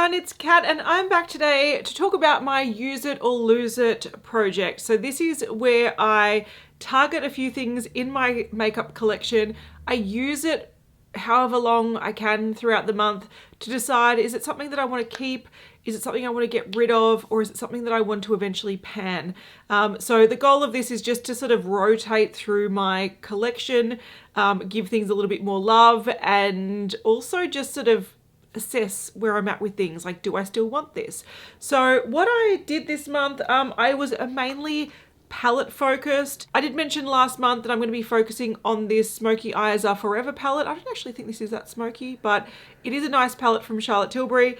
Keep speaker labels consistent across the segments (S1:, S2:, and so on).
S1: everyone, it's Kat and I'm back today to talk about my use it or lose it project. So this is where I target a few things in my makeup collection. I use it however long I can throughout the month to decide, is it something that I want to keep? Is it something I want to get rid of? Or is it something that I want to eventually pan? So the goal of this is just to sort of rotate through my collection, give things a little bit more love, and also just sort of assess where I'm at with things. Like, do I still want this? So what I did this month, I was mainly palette focused. I did mention last month that I'm going to be focusing on this Smoky Eyes Are Forever palette. I don't actually think this is that smoky, but it is a nice palette from Charlotte Tilbury.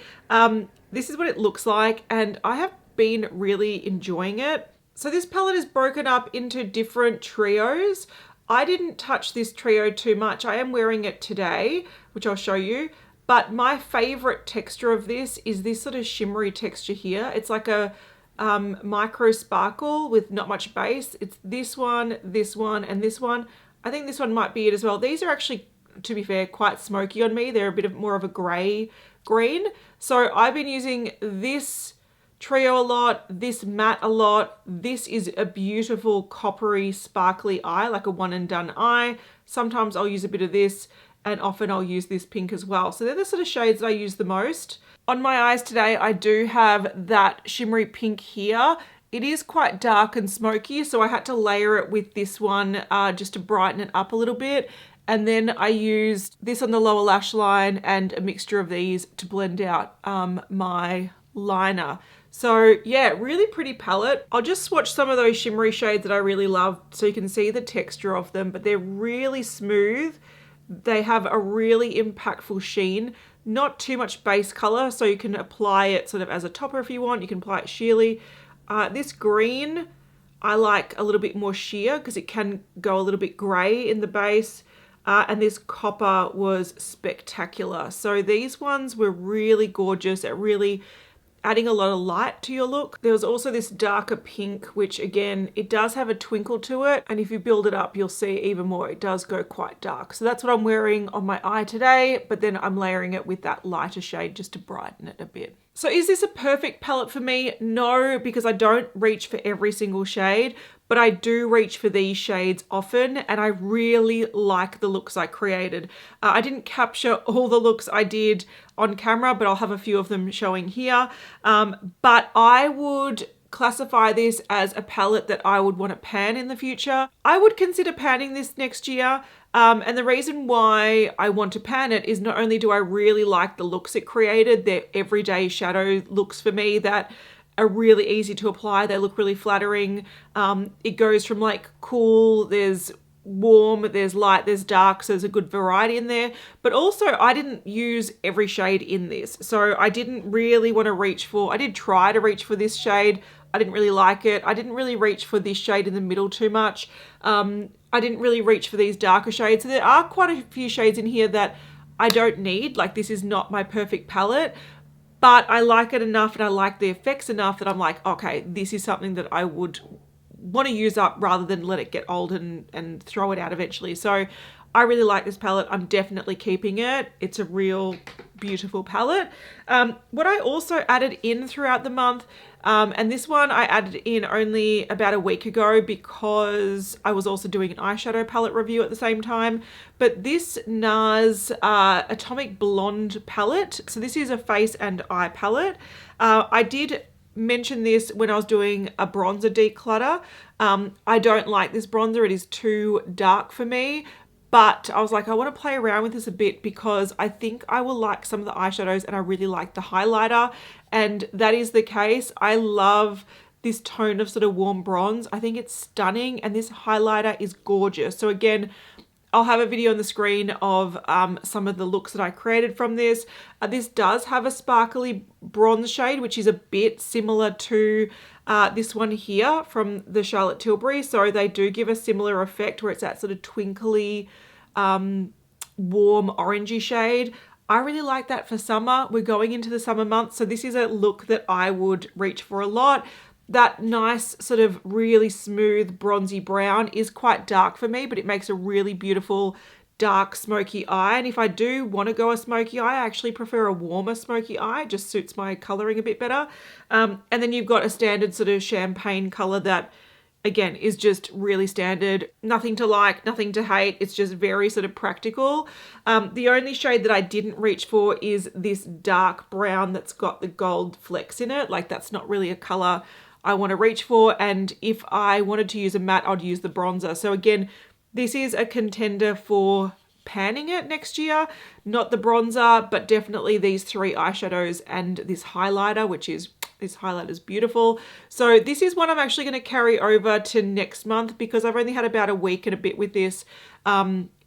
S1: This is what it looks like, and I have been really enjoying it. So this palette is broken up into different trios. I didn't touch this trio too much. I am wearing it today, which I'll show you. But my favorite texture of this is this sort of shimmery texture here. It's like a micro sparkle with not much base. It's this one, and this one. I think this one might be it as well. These are actually, to be fair, quite smoky on me. They're a bit more of a grey green. So I've been using this trio a lot, this matte a lot. This is a beautiful coppery sparkly eye, like a one and done eye. Sometimes I'll use a bit of this, and often I'll use this pink as well. So they're the sort of shades that I use the most. On my eyes today, I do have that shimmery pink here. It is quite dark and smoky, so I had to layer it with this one just to brighten it up a little bit. And then I used this on the lower lash line and a mixture of these to blend out my liner. So yeah, really pretty palette. I'll just swatch some of those shimmery shades that I really love so you can see the texture of them, but they're really smooth. They have a really impactful sheen, not too much base color, so you can apply it sort of as a topper if you want. You can apply it sheerly. This green, I like a little bit more sheer because it can go a little bit gray in the base. And this copper was spectacular. So these ones were really gorgeous at really adding a lot of light to your look. There was also this darker pink, which again, it does have a twinkle to it. And if you build it up, you'll see even more, it does go quite dark. So that's what I'm wearing on my eye today, but then I'm layering it with that lighter shade just to brighten it a bit. So is this a perfect palette for me? No, because I don't reach for every single shade, but I do reach for these shades often, and I really like the looks I created. I didn't capture all the looks I did on camera, but I'll have a few of them showing here. But I would classify this as a palette that I would want to pan in the future. I would consider panning this next year. And the reason why I want to pan it is not only do I really like the looks it created, they're everyday shadow looks for me that are really easy to apply. They look really flattering. It goes from like cool, there's warm, there's light, there's dark, so there's a good variety in there. But also I didn't use every shade in this. So I didn't really want to reach for, I did try to reach for this shade. I didn't really like it. I didn't really reach for this shade in the middle too much. I didn't really reach for these darker shades. So there are quite a few shades in here that I don't need. Like, this is not my perfect palette, but I like it enough and I like the effects enough that I'm like, okay, this is something that I would want to use up rather than let it get old and throw it out eventually. So I really like this palette. I'm definitely keeping it. It's a real beautiful palette. What I also added in throughout the month, and this one I added in only about a week ago because I was also doing an eyeshadow palette review at the same time, but this NARS Atomic Blonde palette. So this is a face and eye palette. I did mention this when I was doing a bronzer declutter. I don't like this bronzer. It is too dark for me. But I was like, I want to play around with this a bit because I think I will like some of the eyeshadows and I really like the highlighter. And that is the case. I love this tone of sort of warm bronze. I think it's stunning and this highlighter is gorgeous. So again, I'll have a video on the screen of some of the looks that I created from this. This does have a sparkly bronze shade, which is a bit similar to this one here from the Charlotte Tilbury. So they do give a similar effect where it's that sort of twinkly, warm orangey shade. I really like that for summer. We're going into the summer months, so this is a look that I would reach for a lot. That nice sort of really smooth bronzy brown is quite dark for me, but it makes a really beautiful dark smoky eye, and if I do want to go a smoky eye, I actually prefer a warmer smoky eye. It just suits my coloring a bit better. And then you've got a standard sort of champagne color that, again, is just really standard. Nothing to like, nothing to hate. It's just very sort of practical. The only shade that I didn't reach for is this dark brown that's got the gold flecks in it. Like, that's not really a color I want to reach for. And if I wanted to use a matte, I'd use the bronzer. So again, this is a contender for panning it next year. Not the bronzer, but definitely these three eyeshadows and this highlighter, which is, this highlighter is beautiful. So this is one I'm actually going to carry over to next month because I've only had about a week and a bit with this.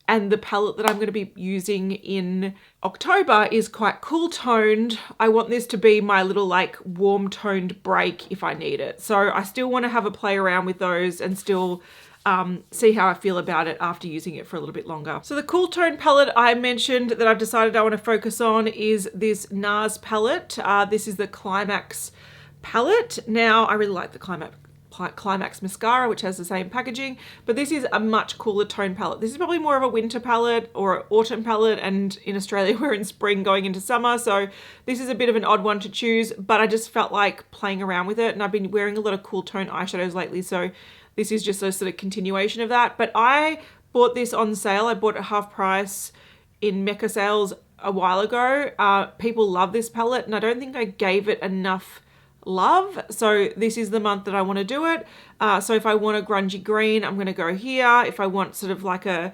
S1: And the palette that I'm going to be using in October is quite cool toned. I want this to be my little like warm toned break if I need it. So I still want to have a play around with those and still see how I feel about it after using it for a little bit longer. So the cool tone palette I mentioned that I've decided I want to focus on is this NARS palette. This is the Climax palette. Now, I really like the Climax mascara, which has the same packaging, but this is a much cooler tone palette. This is probably more of a winter palette or autumn palette, and in Australia we're in spring going into summer, so this is a bit of an odd one to choose, but I just felt like playing around with it, and I've been wearing a lot of cool tone eyeshadows lately, so this is just a sort of continuation of that. But I bought this on sale. I bought it half price in Mecca sales a while ago. People love this palette, and I don't think I gave it enough love. So this is the month that I want to do it. So if I want a grungy green, I'm going to go here. If I want sort of like a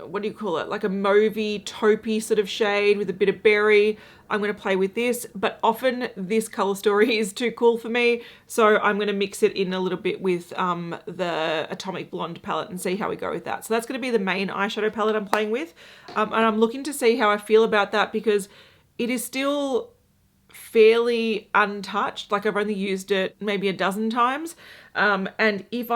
S1: what do you call it? Like a mauvey, taupey sort of shade with a bit of berry, I'm going to play with this. But often this color story is too cool for me. So I'm going to mix it in a little bit with the Atomic Blonde palette and see how we go with that. So that's going to be the main eyeshadow palette I'm playing with. And I'm looking to see how I feel about that because it is still fairly untouched. Like, I've only used it maybe a dozen times. And if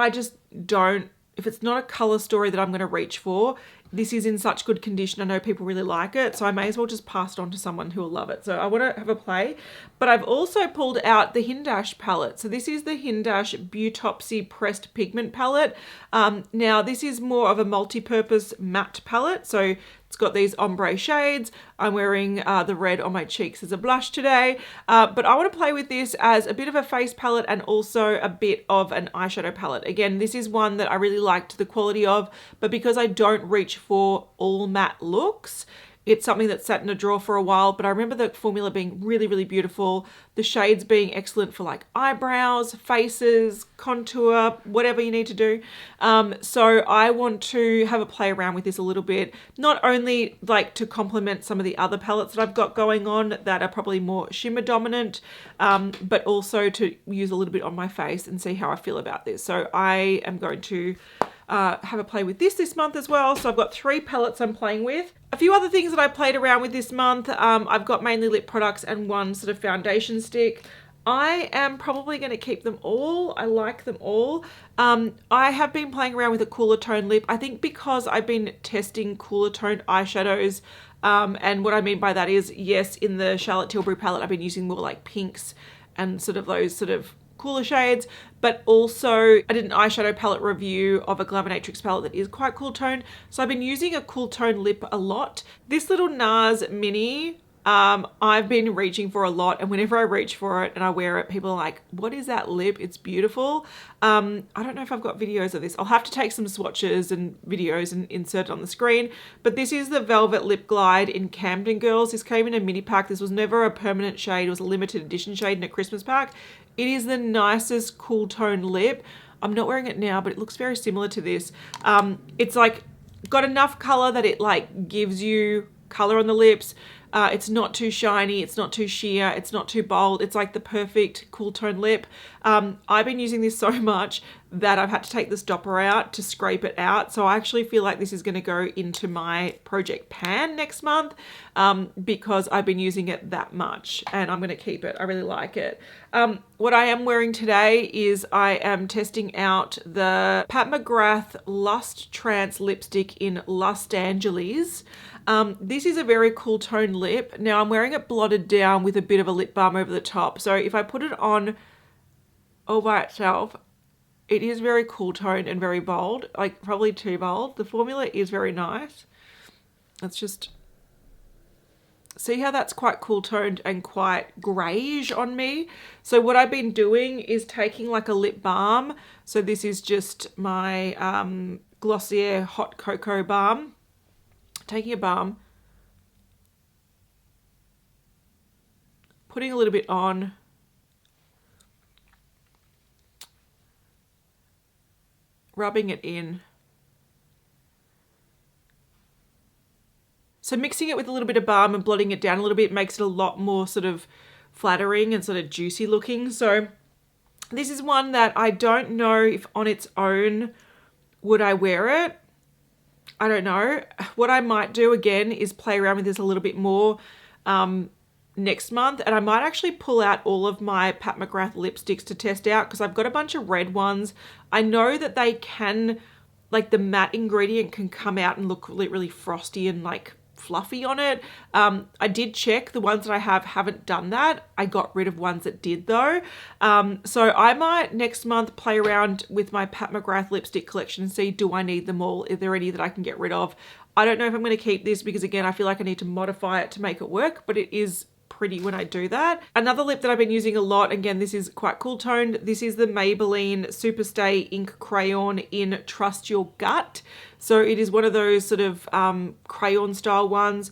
S1: it's not a color story that I'm going to reach for, this is in such good condition. I know people really like it, so I may as well just pass it on to someone who will love it. So I want to have a play. But I've also pulled out the Hindash palette. So this is the Hindash Beautopsy Pressed Pigment palette. Now, this is more of a multi-purpose matte palette. So it's got these ombre shades. I'm wearing the red on my cheeks as a blush today. But I want to play with this as a bit of a face palette and also a bit of an eyeshadow palette. Again, this is one that I really liked the quality of, but because I don't reach for all matte looks, it's something that sat in a drawer for a while, but I remember the formula being really, really beautiful. The shades being excellent for like eyebrows, faces, contour, whatever you need to do. So I want to have a play around with this a little bit, not only like to complement some of the other palettes that I've got going on that are probably more shimmer dominant, but also to use a little bit on my face and see how I feel about this. So I am going to have a play with this month as well. So I've got 3 palettes I'm playing with. A few other things that I played around with this month. I've got mainly lip products and one sort of foundation stick. I am probably going to keep them all. I like them all. I have been playing around with a cooler tone lip. I think because I've been testing cooler toned eyeshadows. And what I mean by that is, yes, in the Charlotte Tilbury palette, I've been using more like pinks and sort of those sort of cooler shades, but also I did an eyeshadow palette review of a Glamonatrix palette that is quite cool toned. So I've been using a cool tone lip a lot. This little NARS mini, I've been reaching for a lot, and whenever I reach for it and I wear it, people are like, what is that lip? It's beautiful. I don't know if I've got videos of this. I'll have to take some swatches and videos and insert it on the screen, but this is the Velvet Lip Glide in Camden Girls. This came in a mini pack. This was never a permanent shade. It was a limited edition shade in a Christmas pack. It is the nicest cool tone lip. I'm not wearing it now, but it looks very similar to this. It's like got enough color that it like gives you color on the lips. It's not too shiny, it's not too sheer, it's not too bold. It's like the perfect cool tone lip. I've been using this so much that I've had to take the stopper out to scrape it out. So I actually feel like this is going to go into my Project Pan next month because I've been using it that much, and I'm going to keep it. I really like it. What I am wearing today is I am testing out the Pat McGrath Lust Trance lipstick in Lust Angeles. This is a very cool tone lip. Now I'm wearing it blotted down with a bit of a lip balm over the top. So if I put it on all by itself, It is very cool toned and very bold, like probably too bold. The formula is very nice. Let's just see how that's quite cool toned and quite greyish on me. So what I've been doing is taking like a lip balm. So this is just my Glossier Hot Cocoa Balm. Taking a balm, putting a little bit on, rubbing it in. So mixing it with a little bit of balm and blotting it down a little bit makes it a lot more sort of flattering and sort of juicy looking. So this is one that I don't know if on its own would I wear it. I don't know. What I might do again is play around with this a little bit more next month, and I might actually pull out all of my Pat McGrath lipsticks to test out because I've got a bunch of red ones. I know that they can, like the matte ingredient can come out and look really, really frosty and like fluffy on it. I did check, the ones that I haven't done that. I got rid of ones that did though. So I might next month play around with my Pat McGrath lipstick collection and see, do I need them all? Is there any that I can get rid of? I don't know if I'm going to keep this because again, I feel like I need to modify it to make it work, but it is pretty when I do that. Another lip that I've been using a lot, again, this is quite cool toned. This is the Maybelline Superstay Ink Crayon in Trust Your Gut. So it is one of those sort of crayon style ones.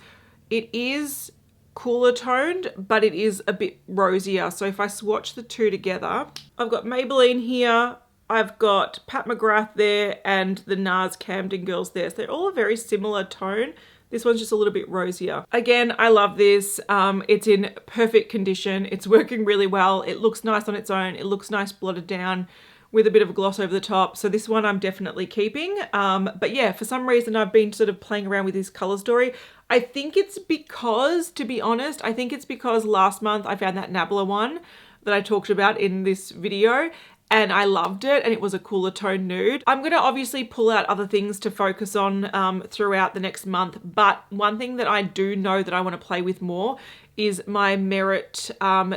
S1: It is cooler toned, but it is a bit rosier. So if I swatch the two together, I've got Maybelline here, I've got Pat McGrath there, and the NARS Camden Girls there. So they're all a very similar tone. This one's just a little bit rosier. Again, I love this. It's in perfect condition. It's working really well. It looks nice on its own. It looks nice blotted down with a bit of a gloss over the top. So this one I'm definitely keeping. But yeah, for some reason I've been sort of playing around with this color story. I think it's because, to be honest, I think it's because last month I found that Nabla one that I talked about in this video, and I loved it, and it was a cooler tone nude. I'm going to obviously pull out other things to focus on throughout the next month, but one thing that I do know that I want to play with more is my Merit,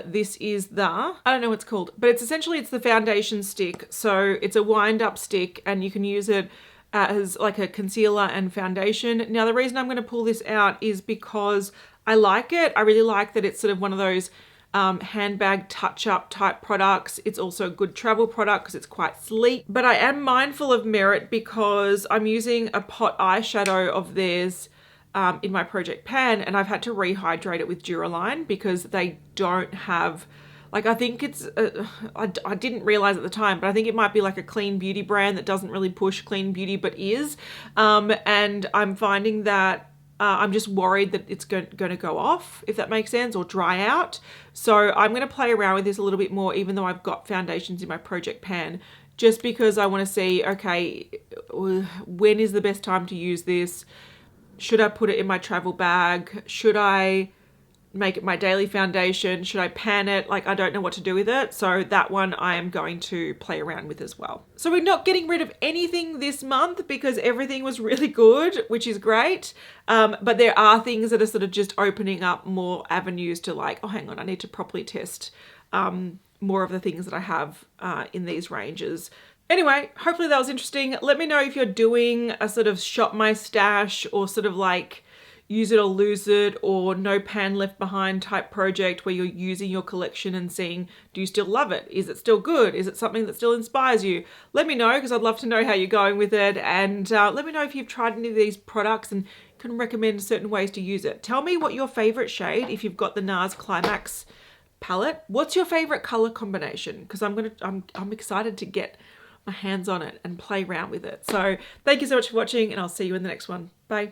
S1: this is the, I don't know what it's called, but it's essentially, it's the foundation stick. So it's a wind up stick and you can use it as like a concealer and foundation. Now the reason I'm going to pull this out is because I like it. I really like that it's sort of one of those handbag touch-up type products. It's also a good travel product because it's quite sleek. But I am mindful of Merit because I'm using a pot eyeshadow of theirs in my Project Pan, and I've had to rehydrate it with Duraline because they don't have, like, I think it's, I didn't realize at the time, but I think it might be like a clean beauty brand that doesn't really push clean beauty, but is. And I'm finding that I'm just worried that it's going to go off, if that makes sense, or dry out. So I'm going to play around with this a little bit more, even though I've got foundations in my Project Pan, just because I want to see, okay, when is the best time to use this? Should I put it in my travel bag? Should I make it my daily foundation? Should I pan it? Like, I don't know what to do with it. So that one I am going to play around with as well. So we're not getting rid of anything this month because everything was really good, which is great. But there are things that are sort of just opening up more avenues to, like, oh, hang on, I need to properly test more of the things that I have in these ranges. Anyway, hopefully that was interesting. Let me know if you're doing a sort of shop my stash or sort of like use it or lose it or no pan left behind type project where you're using your collection and seeing, do you still love it? Is it still good? Is it something that still inspires you? Let me know because I'd love to know how you're going with it, and let me know if you've tried any of these products and can recommend certain ways to use it. Tell me what your favorite shade, if you've got the NARS Climax palette, what's your favorite color combination? Because I'm excited to get my hands on it and play around with it. So thank you so much for watching, and I'll see you in the next one. Bye.